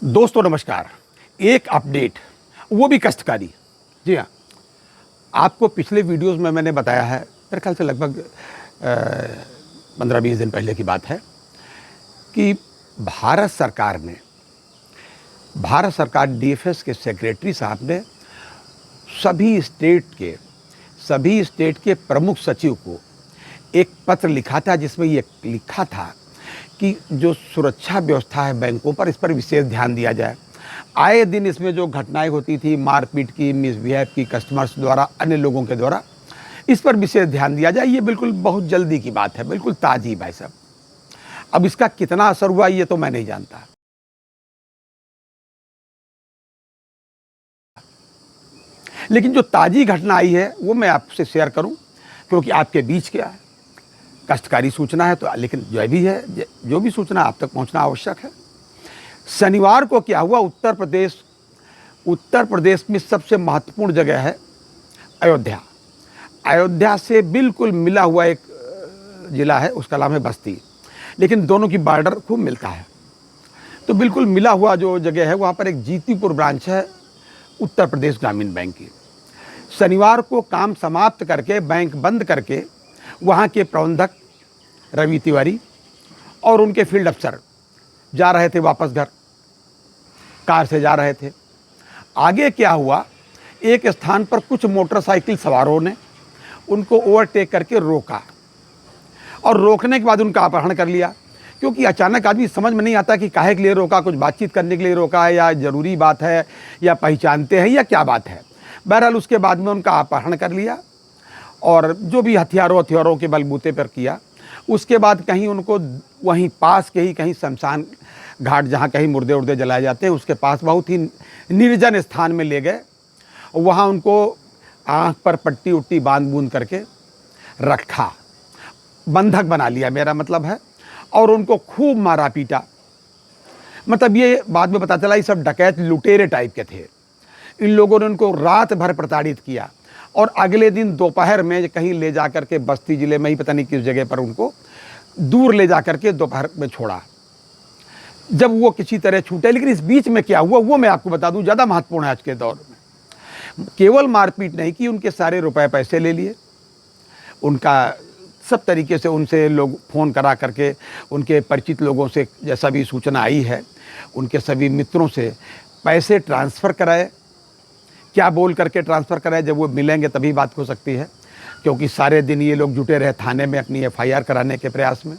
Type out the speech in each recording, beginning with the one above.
दोस्तों नमस्कार। एक अपडेट, वो भी कष्टकारी। जी हाँ, आपको पिछले वीडियोस में मैंने बताया है, मेरे ख्याल से लगभग 15-20 दिन पहले की बात है कि भारत सरकार डीएफएस के सेक्रेटरी साहब ने सभी स्टेट के प्रमुख सचिव को एक पत्र लिखा था, जिसमें ये लिखा था कि जो सुरक्षा व्यवस्था है बैंकों पर, इस पर विशेष ध्यान दिया जाए। आए दिन इसमें जो घटनाएं होती थी, मारपीट की, मिसबिहेव की कस्टमर्स द्वारा, अन्य लोगों के द्वारा, इस पर विशेष ध्यान दिया जाए। ये बिल्कुल बहुत जल्दी की बात है, बिल्कुल ताज़ी भाई साहब। अब इसका कितना असर हुआ ये तो मैं नहीं जानता, लेकिन जो ताज़ी घटना आई है वो मैं आपसे शेयर करूं, क्योंकि आपके बीच क्या है, कष्टकारी सूचना है तो, लेकिन जो भी सूचना आप तक पहुंचना आवश्यक है। शनिवार को क्या हुआ, उत्तर प्रदेश में सबसे महत्वपूर्ण जगह है अयोध्या। अयोध्या से बिल्कुल मिला हुआ एक ज़िला है, उसका नाम है बस्ती, लेकिन दोनों की बॉर्डर खूब मिलता है। तो बिल्कुल मिला हुआ जो जगह है, वहाँ पर एक जीतीपुर ब्रांच है उत्तर प्रदेश ग्रामीण बैंक की। शनिवार को काम समाप्त करके, बैंक बंद करके, वहाँ के प्रबंधक रवि तिवारी और उनके फील्ड अफसर जा रहे थे वापस घर, कार से जा रहे थे। आगे क्या हुआ, एक स्थान पर कुछ मोटरसाइकिल सवारों ने उनको ओवरटेक करके रोका और रोकने के बाद उनका अपहरण कर लिया। क्योंकि अचानक आदमी समझ में नहीं आता कि काहे के लिए रोका, कुछ बातचीत करने के लिए रोका है या ज़रूरी बात है या पहचानते हैं या क्या बात है। बहरहाल उसके बाद में उनका अपहरण कर लिया और जो भी हथियारों के बलबूते पर किया। उसके बाद कहीं उनको वहीं पास के ही कहीं शमशान घाट, जहाँ कहीं मुर्दे उर्दे जलाए जाते हैं, उसके पास बहुत ही निर्जन स्थान में ले गए। वहाँ उनको आँख पर पट्टी उट्टी बांध बूंद करके रखा, बंधक बना लिया मेरा मतलब है, और उनको खूब मारा पीटा। मतलब ये बाद में पता चला ये सब डकैत लुटेरे टाइप के थे। इन लोगों ने उनको रात भर प्रताड़ित किया और अगले दिन दोपहर में कहीं ले जा कर के, बस्ती ज़िले में ही पता नहीं किस जगह पर, उनको दूर ले जा कर के दोपहर में छोड़ा, जब वो किसी तरह छूटे। लेकिन इस बीच में क्या हुआ वो मैं आपको बता दूं, ज़्यादा महत्वपूर्ण है आज के दौर में। केवल मारपीट नहीं की, उनके सारे रुपए पैसे ले लिए, उनका सब तरीके से उनसे लोग फ़ोन करा करके, उनके परिचित लोगों से जैसा भी सूचना आई है, उनके सभी मित्रों से पैसे ट्रांसफ़र कराए। क्या बोल करके ट्रांसफ़र कराए, जब वो मिलेंगे तभी बात हो सकती है, क्योंकि सारे दिन ये लोग जुटे रहे थाने में अपनी एफआईआर कराने के प्रयास में।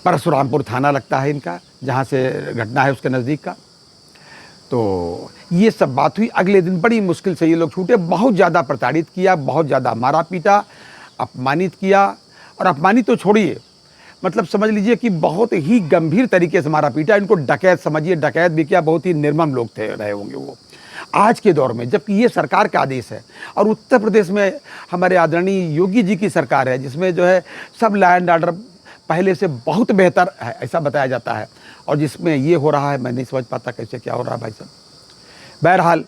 परशुरामपुर थाना लगता है इनका, जहाँ से घटना है उसके नज़दीक का। तो ये सब बात हुई। अगले दिन बड़ी मुश्किल से ये लोग छूटे। बहुत ज़्यादा प्रताड़ित किया, बहुत ज़्यादा मारा पीटा, अपमानित किया। और अपमानित तो छोड़िए, मतलब समझ लीजिए कि बहुत ही गंभीर तरीके से मारा पीटा। इनको डकैत समझिए, डकैत भी क्या, बहुत ही निर्मम लोग थे, रहे होंगे वो आज के दौर में, जबकि ये सरकार का आदेश है। और उत्तर प्रदेश में हमारे आदरणीय योगी जी की सरकार है, जिसमें जो है सब लॉ एंड ऑर्डर पहले से बहुत बेहतर है, ऐसा बताया जाता है। और जिसमें ये हो रहा है, मैं नहीं समझ पाता कैसे क्या हो रहा है भाई साहब। बहरहाल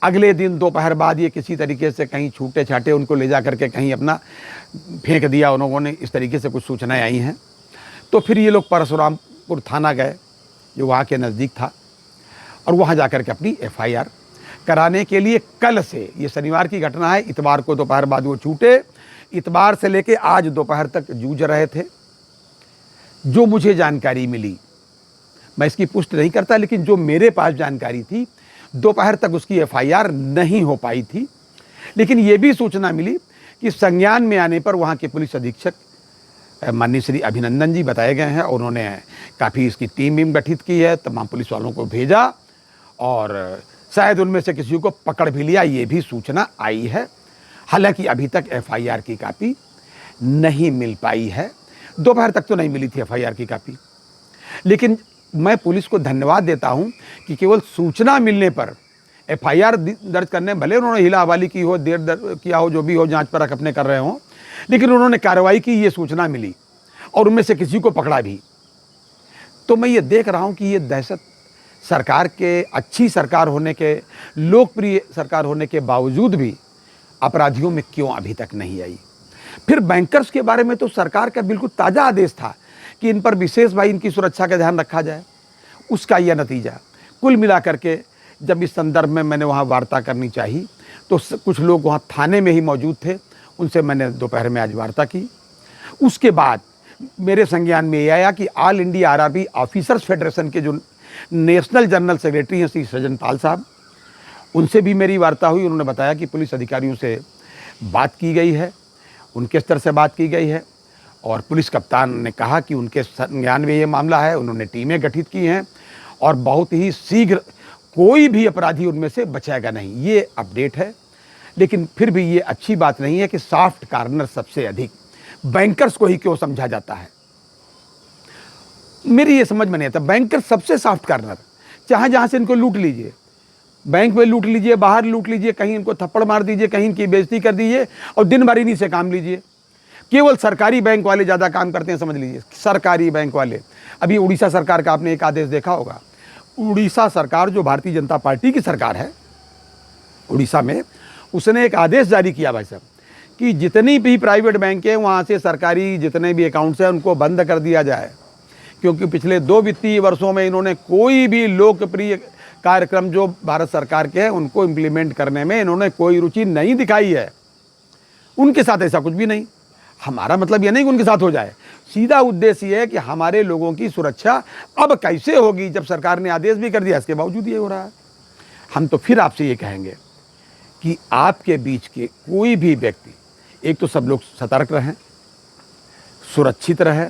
अगले दिन दोपहर बाद ये किसी तरीके से कहीं छूटे छाटे उनको ले जा करके कहीं अपना फेंक दिया उन लोगों ने, इस तरीके से कुछ सूचनाएं आई हैं। तो फिर ये लोग परशुरामपुर थाना गए, जो वहाँ के नज़दीक था, और वहाँ जा कर के अपनी एफआईआर कराने के लिए कल से, ये शनिवार की घटना है, इतवार को दोपहर बाद वो छूटे। इतवार से लेके आज दोपहर तक जूझ रहे थे। जो मुझे जानकारी मिली, मैं इसकी पुष्टि नहीं करता, लेकिन जो मेरे पास जानकारी थी, दोपहर तक उसकी एफआईआर नहीं हो पाई थी। लेकिन ये भी सूचना मिली कि संज्ञान में आने पर वहाँ के पुलिस अधीक्षक माननीय श्री अभिनंदन जी बताए गए हैं, उन्होंने काफ़ी इसकी टीम गठित की है, तमाम पुलिस वालों को भेजा और शायद उनमें से किसी को पकड़ भी लिया, ये भी सूचना आई है। हालांकि अभी तक एफआईआर की कापी नहीं मिल पाई है। दोपहर तक तो नहीं मिली थी एफआईआर की कापी। लेकिन मैं पुलिस को धन्यवाद देता हूं कि केवल सूचना मिलने पर एफआईआर दर्ज करने, भले उन्होंने हिला हवाली की हो, देर किया हो, जो भी हो, जांच परख अपने कर रहे हों, लेकिन उन्होंने कार्रवाई की, ये सूचना मिली और उनमें से किसी को पकड़ा भी। तो मैं ये देख रहा हूं कि ये दहशत सरकार के अच्छी सरकार होने के, लोकप्रिय सरकार होने के बावजूद भी अपराधियों में क्यों अभी तक नहीं आई। फिर बैंकर्स के बारे में तो सरकार का बिल्कुल ताज़ा आदेश था कि इन पर विशेष भाई इनकी सुरक्षा का ध्यान रखा जाए। उसका यह नतीजा कुल मिलाकर के, जब इस संदर्भ में मैंने वहाँ वार्ता करनी चाहिए तो कुछ लोग वहाँ थाने में ही मौजूद थे, उनसे मैंने दोपहर में आज वार्ता की। उसके बाद मेरे संज्ञान में ये आया कि all India RRB officers federation के जो नेशनल जनरल सेक्रेटरी हैं श्री सज्जन पाल साहब, उनसे भी मेरी वार्ता हुई। उन्होंने बताया कि पुलिस अधिकारियों से बात की गई है, उनके स्तर से बात की गई है और पुलिस कप्तान ने कहा कि उनके संज्ञान में ये मामला है, उन्होंने टीमें गठित की हैं और बहुत ही शीघ्र कोई भी अपराधी उनमें से बचेगा नहीं। ये अपडेट है। लेकिन फिर भी ये अच्छी बात नहीं है कि सॉफ्ट कॉर्नर सबसे अधिक बैंकर्स को ही क्यों समझा जाता है। मेरी ये समझ में नहीं आता। बैंकर सबसे सॉफ्ट कॉर्नर, चाहे जहाँ से इनको लूट लीजिए, बैंक में लूट लीजिए, बाहर लूट लीजिए, कहीं इनको थप्पड़ मार दीजिए, कहीं इनकी बेइज्जती कर दीजिए और दिन भर इन्हीं से काम लीजिए। केवल सरकारी बैंक वाले ज़्यादा काम करते हैं, समझ लीजिए सरकारी बैंक वाले। अभी उड़ीसा सरकार का आपने एक आदेश देखा होगा। उड़ीसा सरकार जो भारतीय जनता पार्टी की सरकार है उड़ीसा में, उसने एक आदेश जारी किया भाई साहब कि जितनी भी प्राइवेट बैंक है वहाँ से सरकारी जितने भी अकाउंट्स हैं उनको बंद कर दिया जाए, क्योंकि पिछले 2 वित्तीय वर्षों में इन्होंने कोई भी लोकप्रिय कार्यक्रम जो भारत सरकार के हैं उनको इम्प्लीमेंट करने में इन्होंने कोई रुचि नहीं दिखाई है। उनके साथ ऐसा कुछ भी नहीं। हमारा मतलब यह नहीं कि उनके साथ हो जाए, सीधा उद्देश्य ये है कि हमारे लोगों की सुरक्षा अब कैसे होगी जब सरकार ने आदेश भी कर दिया, इसके बावजूद ये हो रहा है। हम तो फिर आपसे ये कहेंगे कि आपके बीच के कोई भी व्यक्ति, एक तो सब लोग सतर्क रहें, सुरक्षित रहें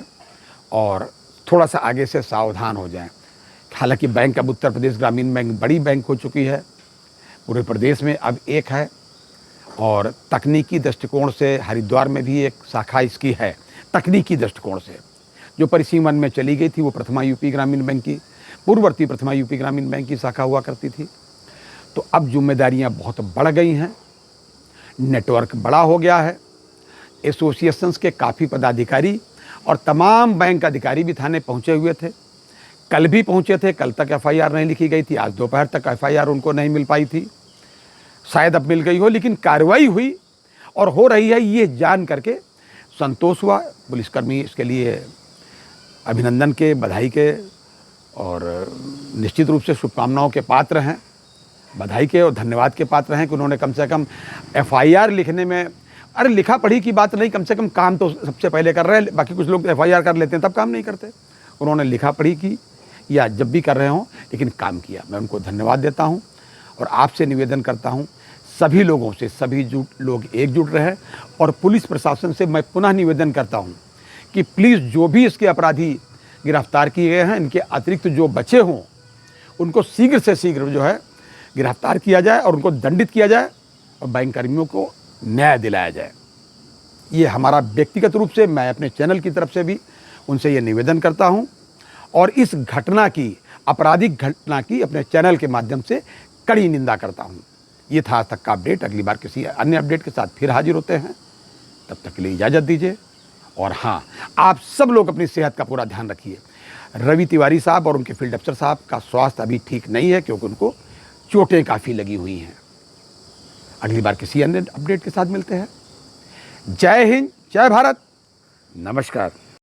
और थोड़ा सा आगे से सावधान हो जाएं। हालांकि बैंक अब उत्तर प्रदेश ग्रामीण बैंक बड़ी बैंक हो चुकी है, पूरे प्रदेश में अब एक है और तकनीकी दृष्टिकोण से हरिद्वार में भी एक शाखा इसकी है। तकनीकी दृष्टिकोण से जो परिसीमन में चली गई थी वो प्रथमा यूपी ग्रामीण बैंक की, पूर्ववर्ती प्रथमा यूपी ग्रामीण बैंक की शाखा हुआ करती थी। तो अब जिम्मेदारियां बहुत बढ़ गई हैं, नेटवर्क बड़ा हो गया है। एसोसिएशंस के काफ़ी पदाधिकारी और तमाम बैंक अधिकारी भी थाने पहुंचे हुए थे, कल भी पहुंचे थे। कल तक एफआईआर नहीं लिखी गई थी, आज दोपहर तक एफआईआर उनको नहीं मिल पाई थी, शायद अब मिल गई हो। लेकिन कार्रवाई हुई और हो रही है, ये जान करके संतोष हुआ। पुलिसकर्मी इसके लिए अभिनंदन के, बधाई के और निश्चित रूप से शुभकामनाओं के पात्र हैं, बधाई के और धन्यवाद के पात्र हैं कि उन्होंने कम से कम एफआईआर लिखने में, अरे लिखा पढ़ी की बात नहीं, कम से कम काम तो सबसे पहले कर रहे हैं। बाकी कुछ लोग एफआईआर कर लेते हैं तब काम नहीं करते। उन्होंने लिखा पढ़ी की या जब भी कर रहे हों लेकिन काम किया। मैं उनको धन्यवाद देता हूँ और आपसे निवेदन करता हूँ, सभी लोगों से, सभी लोग एकजुट रहे और पुलिस प्रशासन से मैं पुनः निवेदन करता हूँ कि प्लीज़ जो भी इसके अपराधी गिरफ्तार किए गए हैं, इनके अतिरिक्त जो बचे हों उनको शीघ्र से शीघ्र जो है गिरफ्तार किया जाए और उनको दंडित किया जाए और बैंक कर्मियों को न्याय दिलाया जाए। ये हमारा व्यक्तिगत रूप से, मैं अपने चैनल की तरफ से भी उनसे ये निवेदन करता हूँ और इस घटना की, आपराधिक घटना की अपने चैनल के माध्यम से कड़ी निंदा करता हूँ। ये था आज तक का अपडेट। अगली बार किसी अन्य अपडेट के साथ फिर हाजिर होते हैं, तब तक के लिए इजाज़त दीजिए। और हाँ, आप सब लोग अपनी सेहत का पूरा ध्यान रखिए। रवि तिवारी साहब और उनके फील्ड अफसर साहब का स्वास्थ्य अभी ठीक नहीं है क्योंकि उनको चोटें काफ़ी लगी हुई हैं। अगली बार किसी अन्य अपडेट के साथ मिलते हैं। जय हिंद, जय भारत, नमस्कार।